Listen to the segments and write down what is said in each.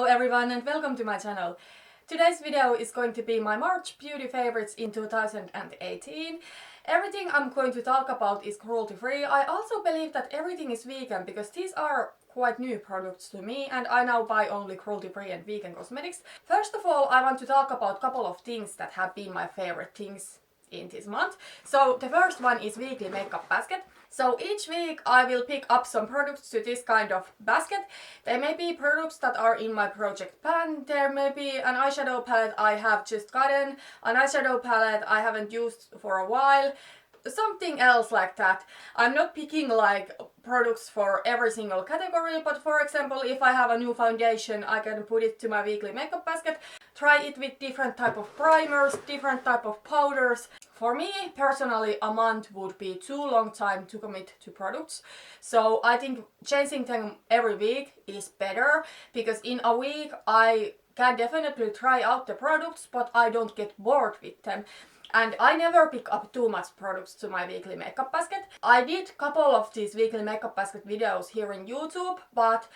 everyone and welcome to my channel. Today's video is going to be my March beauty favorites in 2018. Everything I'm going to talk about is cruelty free. I also believe that everything is vegan because these are quite new products to me and I now buy only cruelty free and vegan cosmetics. First of all, I want to talk about a couple of things that have been my favorite things in this month. So the first one is weekly makeup basket. So each week I will pick up some products to this kind of basket. There may be products that are in my project pan, there may be an eyeshadow palette I have just gotten, an eyeshadow palette I haven't used for a while, something else like that. I'm not picking like products for every single category, but for example if I have a new foundation I can put it to my weekly makeup basket, try it with different type of primers, different type of powders. For me personally a month would be too long time to commit to products, so I think changing them every week is better because in a week I can definitely try out the products but I don't get bored with them. And I never pick up too much products to my weekly makeup basket. I did a couple of these weekly makeup basket videos here in YouTube, but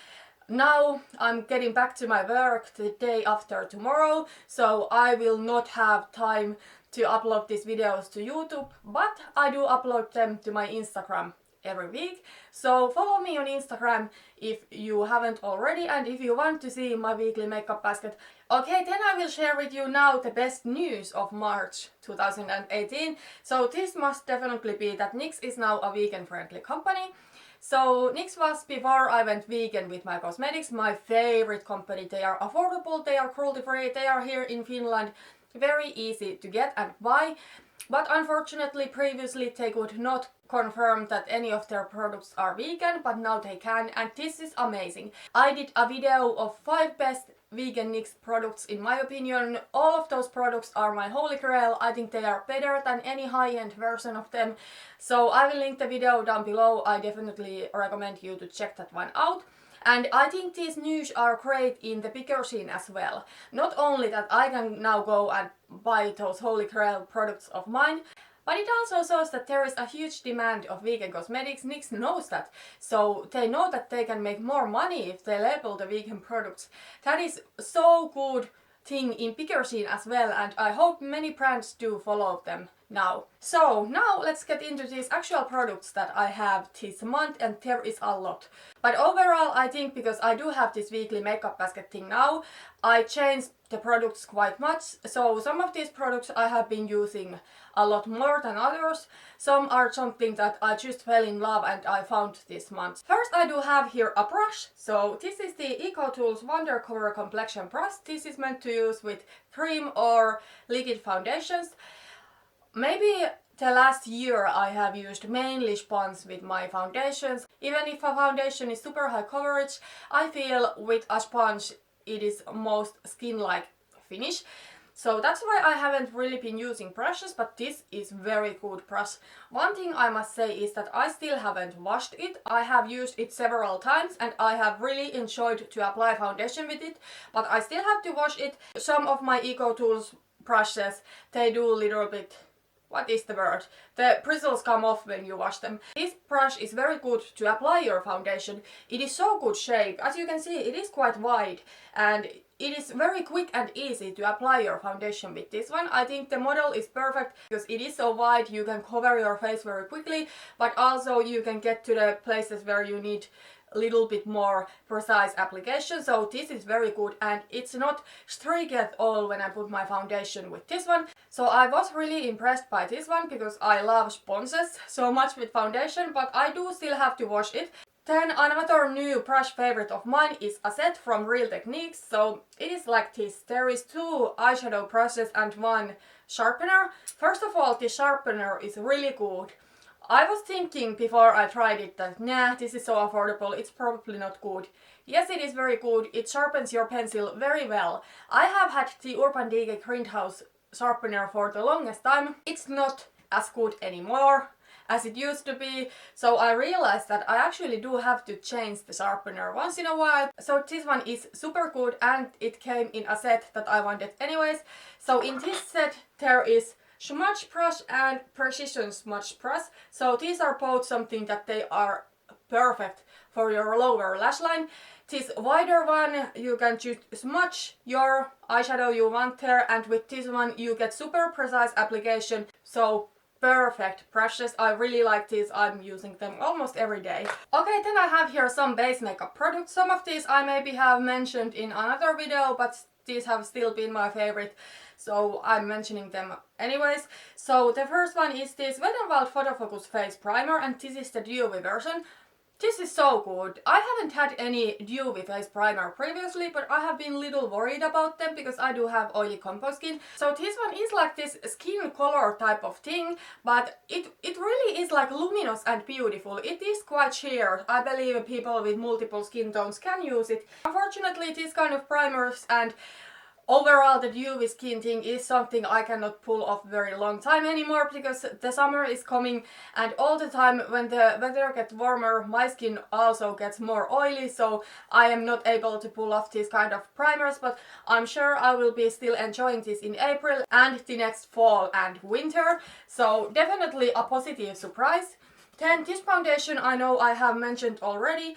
now I'm getting back to my work the day after tomorrow, so I will not have time to upload these videos to YouTube, but I do upload them to my Instagram every week. So follow me on Instagram if you haven't already and if you want to see my weekly makeup basket. Okay, then I will share with you now the best news of March 2018. So this must definitely be that NYX is now a vegan friendly company. So NYX was, before I went vegan with my cosmetics, my favorite company. They are affordable, they are cruelty free, they are here in Finland, very easy to get and buy. But unfortunately previously they could not confirm that any of their products are vegan, but now they can and this is amazing. I did a video of 5 best vegan NYX products in my opinion. All of those products are my holy grail. I think they are better than any high-end version of them. So I will link the video down below. I definitely recommend you to check that one out. And I think these news are great in the bigger scene as well. Not only that I can now go and buy those holy grail products of mine, but it also shows that there is a huge demand of vegan cosmetics. NYX knows that, so they know that they can make more money if they label the vegan products. That is so good thing in bigger scene as well, and I hope many brands do follow them now. So now let's get into these actual products that I have this month, and there is a lot. But overall I think because I do have this weekly makeup basket thing now, I changed the products quite much. So some of these products I have been using a lot more than others. Some are something that I just fell in love and I found this month. First I do have here a brush. So this is the EcoTools Wonder Cover Complexion brush. This is meant to use with cream or liquid foundations. Maybe the last year I have used mainly sponge with my foundations. Even if a foundation is super high coverage, I feel with a sponge it is most skin-like finish. So that's why I haven't really been using brushes, but this is very good brush. One thing I must say is that I still haven't washed it. I have used it several times and I have really enjoyed to apply foundation with it, but I still have to wash it. Some of my EcoTools brushes, they do a little bit, what is the word? The bristles come off when you wash them. This brush is very good to apply your foundation. It is so good shape. As you can see, it is quite wide and it is very quick and easy to apply your foundation with this one. I think the model is perfect because it is so wide, you can cover your face very quickly, but also you can get to the places where you need a little bit more precise application. So this is very good and it's not streaky at all when I put my foundation with this one. So I was really impressed by this one because I love sponges so much with foundation, but I do still have to wash it. Then another new brush favorite of mine is a set from Real Techniques. So it is like this. There is 2 eyeshadow brushes and 1 sharpener. First of all, the sharpener is really good. I was thinking before I tried it that nah, this is so affordable, it's probably not good. Yes, it is very good, it sharpens your pencil very well. I have had the Urban Decay Greenhouse sharpener for the longest time. It's not as good anymore as it used to be, so I realized that I actually do have to change the sharpener once in a while. So this one is super good and it came in a set that I wanted anyways. So in this set there is Smudge brush and Precision Smudge brush. So these are both something that they are perfect for your lower lash line. This wider one, you can choose smudge your eyeshadow you want there, and with this one you get super precise application. So perfect brushes. I really like these. I'm using them almost every day. Okay, then I have here some base makeup products. Some of these I maybe have mentioned in another video, but these have still been my favorite, so I'm mentioning them anyways. So the first one is this Wet n Wild Photo Focus Face Primer, and this is the Dewy version. This is so good. I haven't had any Dewy face primer previously, but I have been a little worried about them because I do have oily combo skin. So this one is like this skin color type of thing, but it really is like luminous and beautiful. It is quite sheer. I believe people with multiple skin tones can use it. Unfortunately, these kind of primers and overall the Dewy skin thing is something I cannot pull off very long time anymore, because the summer is coming and all the time when the weather gets warmer my skin also gets more oily, so I am not able to pull off these kind of primers, but I'm sure I will be still enjoying this in April and the next fall and winter, so definitely a positive surprise. Then this foundation I know I have mentioned already,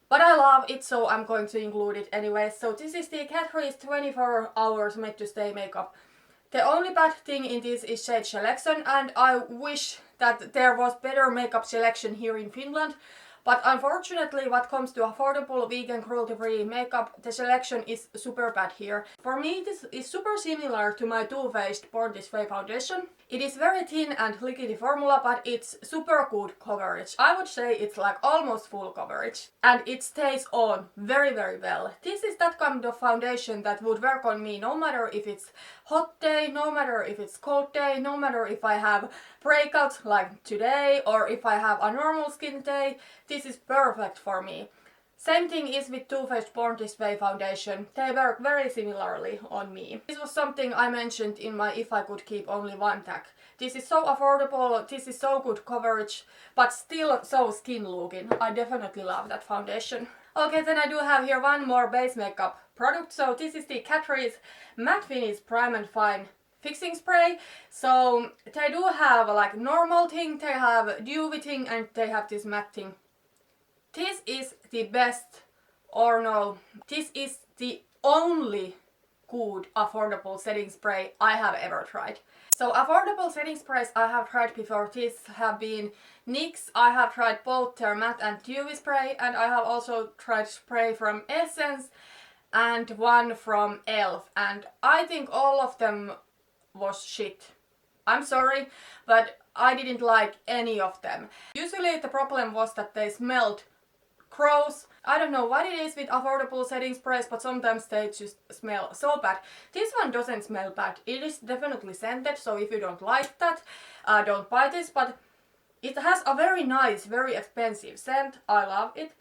but I love it, so I'm going to include it anyway. So this is the Catrice 24 Hours Made to Stay makeup. The only bad thing in this is shade selection, and I wish that there was better makeup selection here in Finland. But unfortunately, what comes to affordable, vegan, cruelty-free makeup, the selection is super bad here. For me, this is super similar to my Too Faced Born This Way foundation. It is very thin and liquidy formula, but it's super good coverage. I would say it's like almost full coverage. And it stays on very, very well. This is that kind of foundation that would work on me no matter if it's hot day, no matter if it's cold day, no matter if I have breakouts like today or if I have a normal skin day. This is perfect for me. Same thing is with Too Faced Born This Way foundation. They work very similarly on me. This was something I mentioned in my If I Could Keep Only One tag. This is so affordable, this is so good coverage, but still so skin looking. I definitely love that foundation. Okay, then I do have here one more base makeup product. So this is the Catrice Matte Finish Prime and Fine Fixing Spray. So they do have like normal thing, they have dewy thing, and they have this matte thing. This is the best, or no, this is the only good affordable setting spray I have ever tried. So affordable setting sprays I have tried before this have been NYX. I have tried both their matte and dewy spray, and I have also tried spray from Essence and one from ELF, and I think all of them was shit. I'm sorry, but I didn't like any of them. Usually the problem was that they smelled gross. I don't know what it is with affordable setting sprays, but sometimes they just smell so bad. This one doesn't smell bad. It is definitely scented, so if you don't like that, don't buy this, but it has a very nice, very expensive scent. I love it.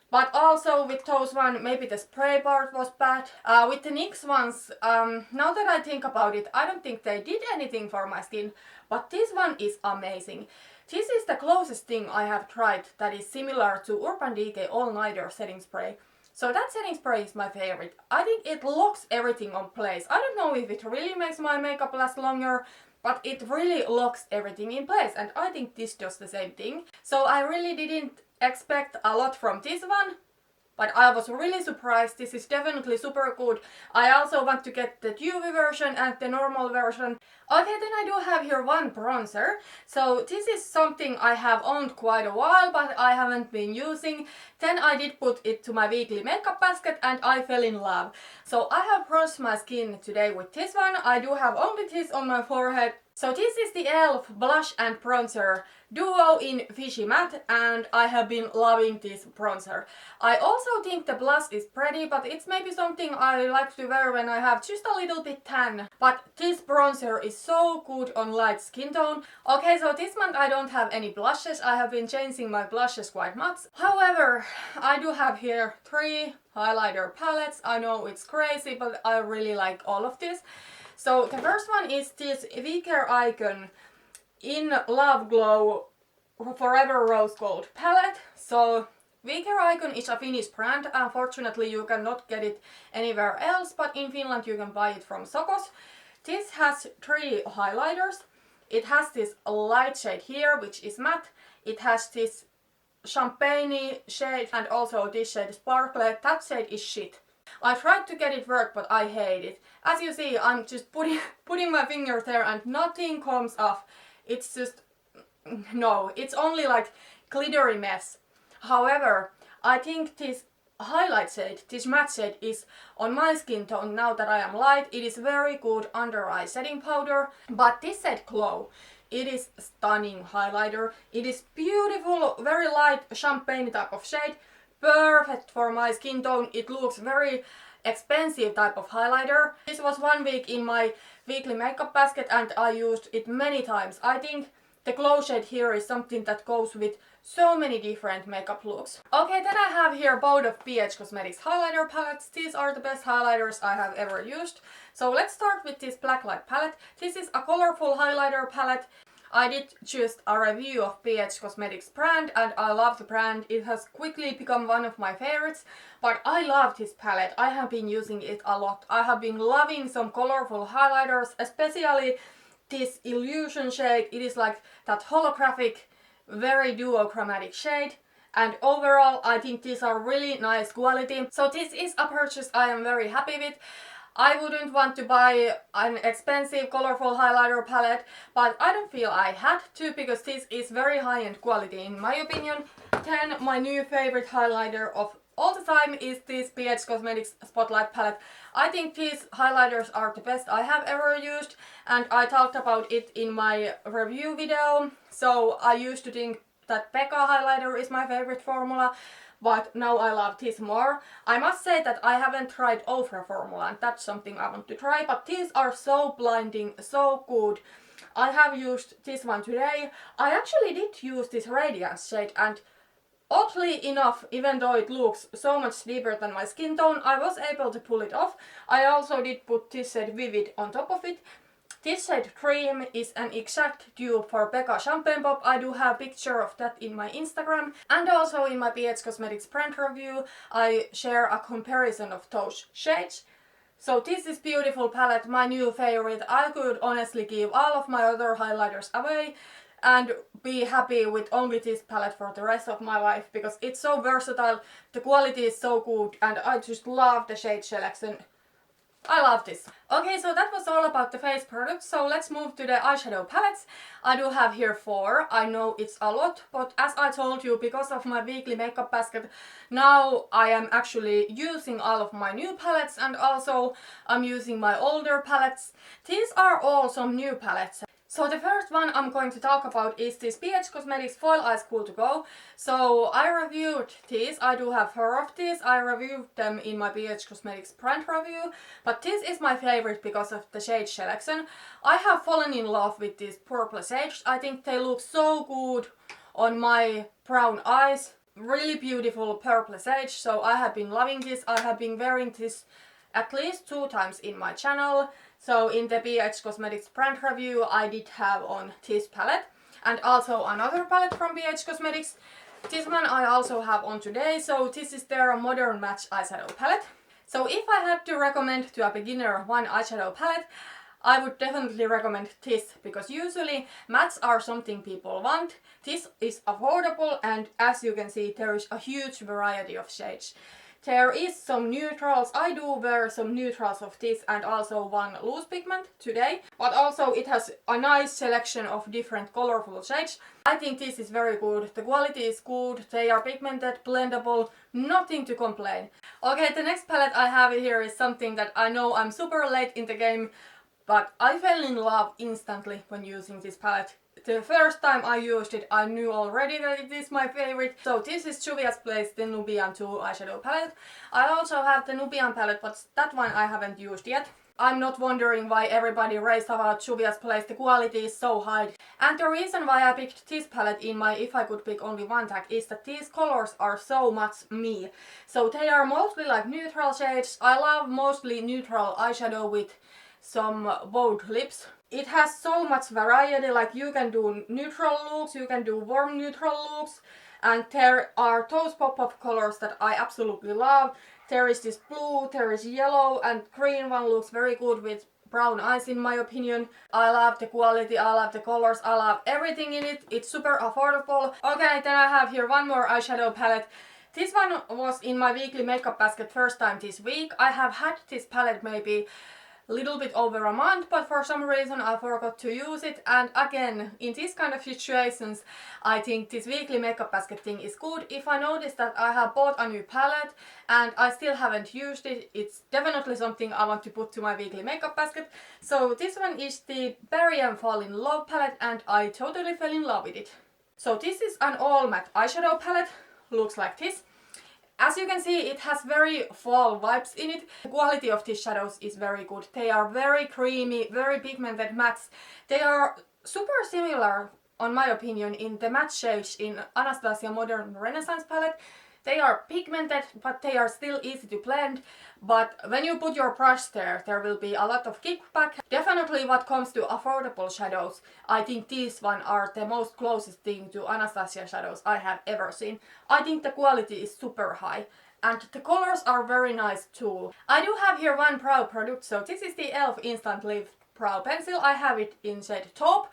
But also with those one, maybe the spray part was bad. With the NYX ones, now that I think about it, I don't think they did anything for my skin, but this one is amazing. This is the closest thing I have tried that is similar to Urban Decay All Nighter setting spray. So that setting spray is my favorite. I think it locks everything on place. I don't know if it really makes my makeup last longer, but it really locks everything in place, and I think this does the same thing. So I really didn't expect a lot from this one, but I was really surprised. This is definitely super good. I also want to get the dewy version and the normal version. Okay, then I do have here one bronzer. So this is something I have owned quite a while, but I haven't been using. Then I did put it to my weekly makeup basket and I fell in love. So I have bronzed my skin today with this one. I do have only this on my forehead. So this is the ELF Blush and Bronzer Duo in Fiji-Matte, and I have been loving this bronzer. I also think the blush is pretty, but it's maybe something I like to wear when I have just a little bit tan. But this bronzer is so good on light skin tone. Okay, so this month I don't have any blushes. I have been changing my blushes quite much. However, I do have here 3 highlighter palettes. I know it's crazy, but I really like all of this. So the first one is this Weaker Icon in Love Glow Forever Rose Gold palette. So Weaker Icon is a Finnish brand. Unfortunately you cannot get it anywhere else, but in Finland you can buy it from Sokos. This has 3 highlighters. It has this light shade here, which is matte. It has this champagne shade and also this shade Sparkle. That shade is shit. I tried to get it work, but I hate it. As you see, I'm just putting my finger there and nothing comes off. It's just, no, it's only like glittery mess. However, I think this highlight shade, this matte shade, is on my skin tone now that I am light. It is very good under eye setting powder, but this shade Glow, it is stunning highlighter. It is beautiful, very light champagne type of shade, perfect for my skin tone. It looks very expensive type of highlighter. This was 1 week in my weekly makeup basket and I used it many times. I think the Glow shade here is something that goes with so many different makeup looks. Okay, then I have here both of BH Cosmetics highlighter palettes. These are the best highlighters I have ever used. So let's start with this Blacklight palette. This is a colorful highlighter palette. I did just a review of BH Cosmetics brand and I love the brand. It has quickly become one of my favorites, but I love this palette. I have been using it a lot. I have been loving some colorful highlighters, especially this Illusion shade. It is like that holographic, very duochromatic shade. And overall, I think these are really nice quality. So this is a purchase I am very happy with. I wouldn't want to buy an expensive colorful highlighter palette, but I don't feel I had to because this is very high-end quality in my opinion. Then my new favorite highlighter of all the time is this BH Cosmetics Spotlight palette. I think these highlighters are the best I have ever used and I talked about it in my review video. So I used to think that Becca highlighter is my favorite formula, but now I love this more. I must say that I haven't tried Ofra formula and that's something I want to try, but these are so blinding, so good. I have used this one today. I actually did use this Radiance shade and oddly enough, even though it looks so much deeper than my skin tone, I was able to pull it off. I also did put this shade Vivid on top of it. This shade Cream is an exact dupe for Becca Champagne Pop. I do have a picture of that in my Instagram. And also in my BH Cosmetics brand review, I share a comparison of those shades. So this is beautiful palette, my new favorite. I could honestly give all of my other highlighters away and be happy with only this palette for the rest of my life because it's so versatile, the quality is so good and I just love the shade selection. I love this. Okay, so that was all about the face products, so let's move to the eyeshadow palettes. I do have here 4. I know it's a lot, but as I told you, because of my weekly makeup basket, now I am actually using all of my new palettes and also I'm using my older palettes. These are all some new palettes. So the first one I'm going to talk about is this BH Cosmetics Foil Eyes Cool to Go. So I reviewed these, I do have 4 of these, I reviewed them in my BH Cosmetics brand review, but this is my favorite because of the shade selection. I have fallen in love with these purple shades. I think they look so good on my brown eyes. Really beautiful purple shade, so I have been loving this. I have been wearing this at least 2 times in my channel. So in the BH Cosmetics brand review I did have on this palette and also another palette from BH Cosmetics. This one I also have on today, so this is their Modern Match eyeshadow palette. So if I had to recommend to a beginner one eyeshadow palette, I would definitely recommend this because usually mattes are something people want. This is affordable and as you can see there is a huge variety of shades. There is some neutrals. I do wear some neutrals of this and also one loose pigment today. But also it has a nice selection of different colorful shades. I think this is very good. The quality is good. They are pigmented, blendable, nothing to complain. Okay, the next palette I have here is something that I know I'm super late in the game, but I fell in love instantly when using this palette. The first time I used it, I knew already that it is my favorite. So this is Juvia's Place, the Nubian 2 eyeshadow palette. I also have the Nubian palette, but that one I haven't used yet. I'm not wondering why everybody raves about Juvia's Place, the quality is so high. And the reason why I picked this palette in my If I Could Pick Only One tag is that these colors are so much me. So they are mostly like neutral shades. I love mostly neutral eyeshadow with some bold lips. It has so much variety, like you can do neutral looks, you can do warm neutral looks, and there are those pop-up colors that I absolutely love. There is this blue, there is yellow, and green one looks very good with brown eyes in my opinion. I love the quality, I love the colors, I love everything in it. It's super affordable. Okay, then I have here one more eyeshadow palette. This one was in my weekly makeup basket first time this week. I have had this palette maybe a little bit over a month, but for some reason I forgot to use it. And again, in these kind of situations, I think this weekly makeup basket thing is good. If I notice that I have bought a new palette and I still haven't used it, it's definitely something I want to put to my weekly makeup basket. So this one is the Berry and Fall in Love palette, and I totally fell in love with it. So this is an all matte eyeshadow palette, looks like this. As you can see, it has very fall vibes in it. The quality of these shadows is very good. They are very creamy, very pigmented mattes. They are super similar, on my opinion, in the matte shades in Anastasia Modern Renaissance palette. They are pigmented, but they are still easy to blend. But when you put your brush there will be a lot of kickback. Definitely what comes to affordable shadows, I think these one are the most closest thing to Anastasia shadows I have ever seen. I think the quality is super high. And the colors are very nice too. I do have here one brow product, so this is the e.l.f. Instant Lift Brow Pencil. I have it in shade Taupe.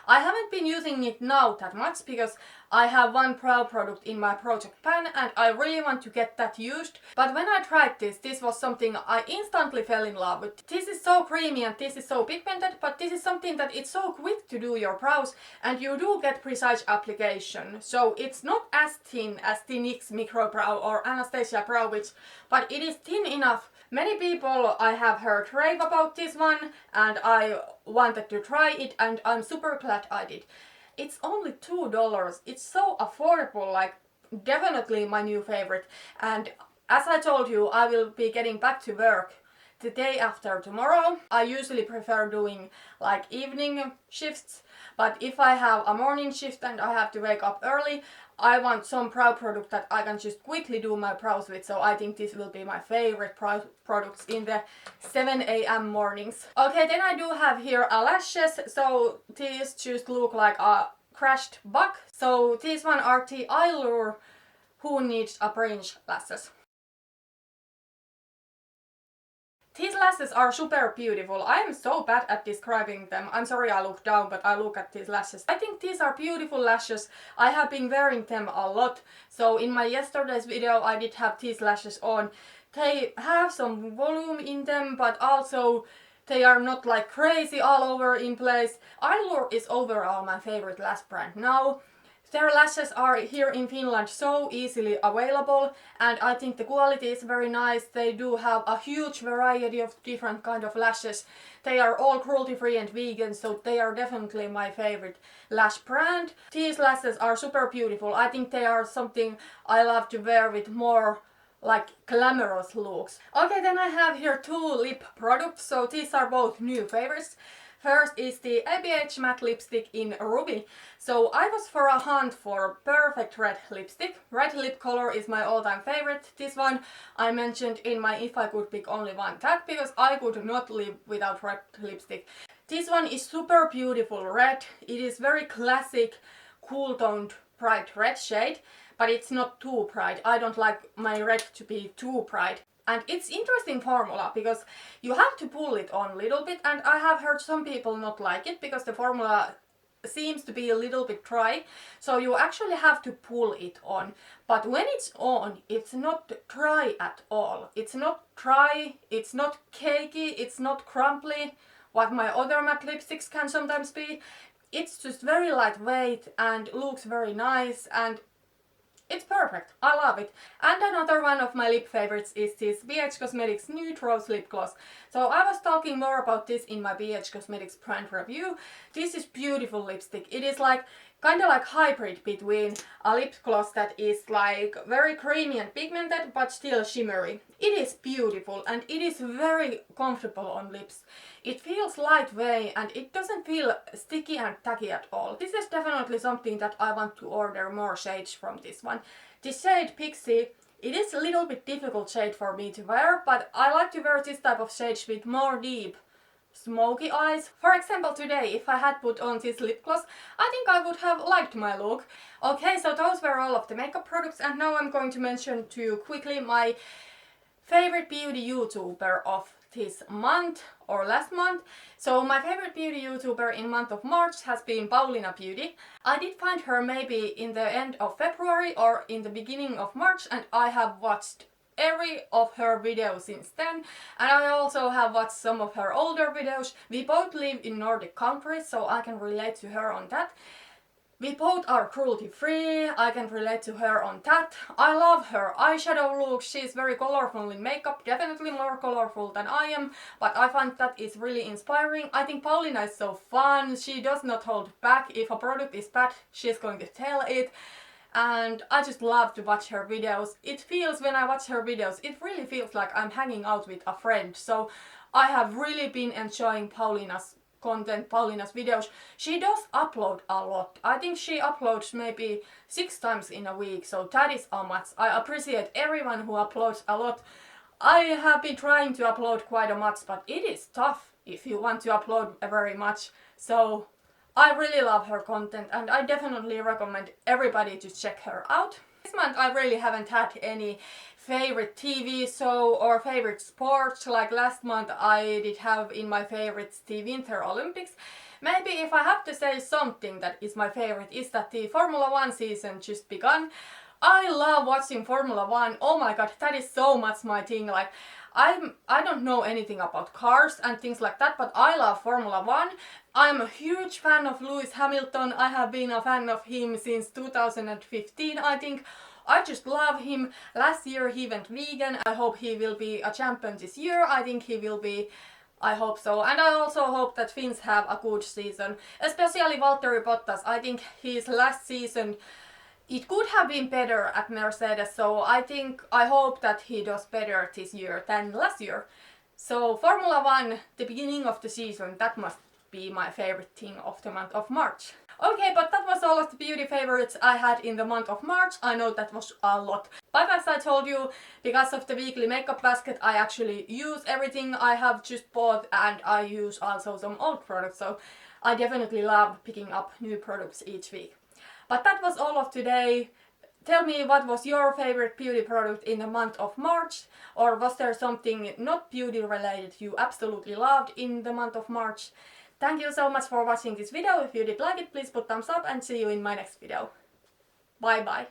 I haven't been using it now that much because I have one brow product in my project pan and I really want to get that used. But when I tried this, this was something I instantly fell in love with. This is so creamy and this is so pigmented, but this is something that it's so quick to do your brows and you do get precise application. So it's not as thin as the NYX Micro Brow or Anastasia Brow Witch, but it is thin enough. Many people I have heard rave about this one and I wanted to try it and I'm super glad I did. It's only $2. It's so affordable, like definitely my new favorite. And as I told you, I will be getting back to work the day after tomorrow. I usually prefer doing like evening shifts, but if I have a morning shift and I have to wake up early, I want some brow product that I can just quickly do my brows with, so I think this will be my favorite brow products in the 7 a.m. mornings. Okay, then I do have here lashes, so these just look like a crashed bug. So these one are the Eylure Who Needs a Brainch lashes. These lashes are super beautiful. I am so bad at describing them. I'm sorry I look down, but I look at these lashes. I think these are beautiful lashes. I have been wearing them a lot. So in my yesterday's video I did have these lashes on. They have some volume in them, but also they are not like crazy all over in place. Eylure is overall my favorite lash brand now. Their lashes are here in Finland so easily available and I think the quality is very nice. They do have a huge variety of different kind of lashes. They are all cruelty free and vegan, so they are definitely my favorite lash brand. These lashes are super beautiful. I think they are something I love to wear with more like glamorous looks. Okay, then I have here two lip products, so these are both new favorites. First is the ABH matte lipstick in Ruby. So I was for a hunt for perfect red lipstick. Red lip color is my all-time favorite. This one I mentioned in my If I Could Pick Only One tag because I could not live without red lipstick. This one is super beautiful red. It is very classic, cool toned, bright red shade, but it's not too bright. I don't like my red to be too bright. And it's interesting formula because you have to pull it on a little bit, and I have heard some people not like it because the formula seems to be a little bit dry, so you actually have to pull it on. But when it's on, it's not dry at all. It's not dry, it's not cakey, it's not crumbly, what my other matte lipsticks can sometimes be. It's just very lightweight and looks very nice and it's perfect. I love it. And another one of my lip favorites is this BH Cosmetics Nude Rose Lip Gloss. So I was talking more about this in my BH Cosmetics brand review. This is beautiful lipstick. It is like kind of like hybrid between a lip gloss that is like very creamy and pigmented but still shimmery. It is beautiful and it is very comfortable on lips. It feels lightweight and it doesn't feel sticky and tacky at all. This is definitely something that I want to order more shades from this one. This shade Pixi, it is a little bit difficult shade for me to wear, but I like to wear this type of shades with more deep smoky eyes. For example, today if I had put on this lip gloss, I think I would have liked my look. Okay, so those were all of the makeup products and now I'm going to mention to you quickly my favorite beauty YouTuber of this month or last month. So my favorite beauty YouTuber in month of March has been Paulina Beauty. I did find her maybe in the end of February or in the beginning of March, and I have watched every of her videos since then, and I also have watched some of her older videos. We both live in Nordic countries, so I can relate to her on that. We both are cruelty free, I can relate to her on that. I love her eyeshadow look, she's very colorful in makeup, definitely more colorful than I am, but I find that is really inspiring. I think Paulina is so fun, she does not hold back. If a product is bad, she's going to tell it. And I just love to watch her videos. It feels, when I watch her videos, it really feels like I'm hanging out with a friend. So I have really been enjoying Paulina's content, Paulina's videos. She does upload a lot. I think she uploads maybe 6 times in a week, so that is how much. I appreciate everyone who uploads a lot. I have been trying to upload quite a much, but it is tough if you want to upload very much. So I really love her content, and I definitely recommend everybody to check her out. This month I really haven't had any favorite TV show or favorite sports. Like last month I did have in my favorites the Winter Olympics. Maybe if I have to say something that is my favorite is that the Formula 1 season just begun. I love watching Formula 1. Oh my god, that is so much my thing. Like I don't know anything about cars and things like that, but I love Formula 1. I'm a huge fan of Lewis Hamilton. I have been a fan of him since 2015, I think. I just love him. Last year he went vegan. I hope he will be a champion this year. I think he will be. I hope so. And I also hope that Finns have a good season. Especially Valtteri Bottas. I think his last season, it could have been better at Mercedes, so I hope that he does better this year than last year. So Formula 1, the beginning of the season, that must be my favorite thing of the month of March. Okay, but that was all of the beauty favorites I had in the month of March. I know that was a lot. But as I told you, because of the weekly makeup basket, I actually use everything I have just bought, and I use also some old products, so I definitely love picking up new products each week. But that was all of today. Tell me what was your favorite beauty product in the month of March, or was there something not beauty related you absolutely loved in the month of March? Thank you so much for watching this video. If you did like it, please put thumbs up and see you in my next video. Bye bye.